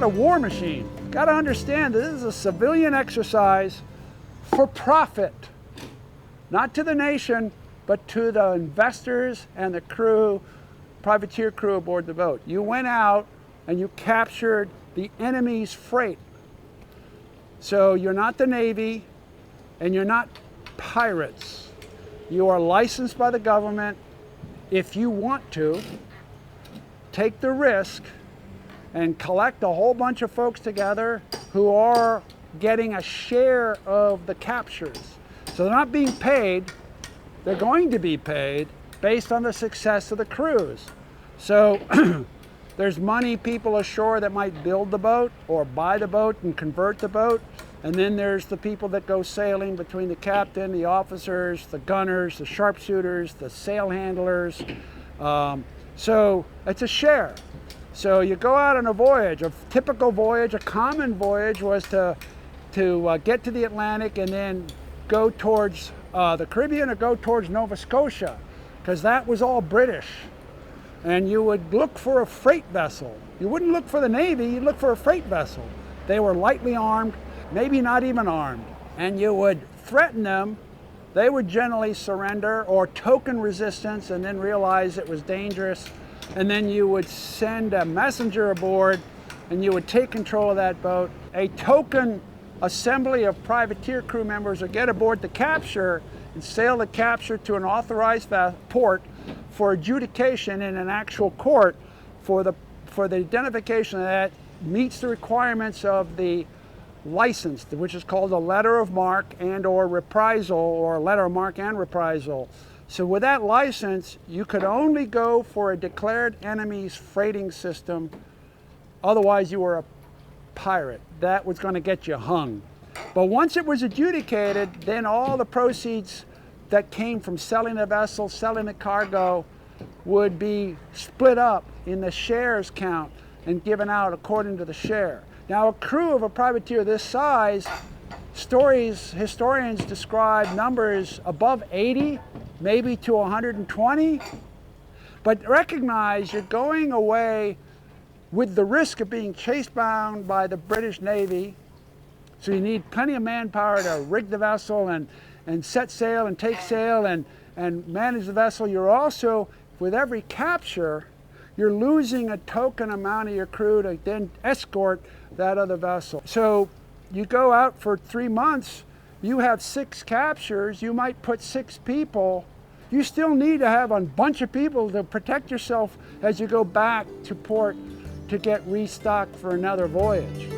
not a war machine. Got to understand this is a civilian exercise for profit, not to the nation, but to the investors and the crew, privateer crew aboard the boat. You went out and you captured the enemy's freight. So you're not the Navy and you're not pirates. You are licensed by the government. If you want to, take the risk and collect a whole bunch of folks together who are getting a share of the captures. So they're not being paid, they're going to be paid based on the success of the cruise. So there's money people ashore that might build the boat or buy the boat and convert the boat. And then there's the people that go sailing between the captain, the officers, the gunners, the sharpshooters, the sail handlers. So it's a share. So you go out on a voyage, a typical voyage, a common voyage was to get to the Atlantic and then go towards the Caribbean or go towards Nova Scotia, because that was all British. And you would look for a freight vessel. You wouldn't look for the Navy, you'd look for a freight vessel. They were lightly armed, maybe not even armed. And you would threaten them. They would generally surrender or token resistance and then realize it was dangerous. And then you would send a messenger aboard and you would take control of that boat. A token assembly of privateer crew members would get aboard the capture and sail the capture to an authorized port for adjudication in an actual court for the identification that meets the requirements of the license, which is called a letter of marque and or reprisal, or a letter of marque and reprisal. So with that license, you could only go for a declared enemy's freighting system. Otherwise, you were a pirate. That was going to get you hung. But once it was adjudicated, then all the proceeds that came from selling the vessel, selling the cargo, would be split up in the shares count and given out according to the share. Now, a crew of a privateer this size, historians describe numbers above 80, maybe to 120. But recognize you're going away with the risk of being chased down by the British Navy. So you need plenty of manpower to rig the vessel and set sail and take sail and manage the vessel. You're also, with every capture, you're losing a token amount of your crew to then escort that other vessel. So you go out for 3 months, you have 6 captures, you might put 6 people. You still need to have a bunch of people to protect yourself as you go back to port to get restocked for another voyage.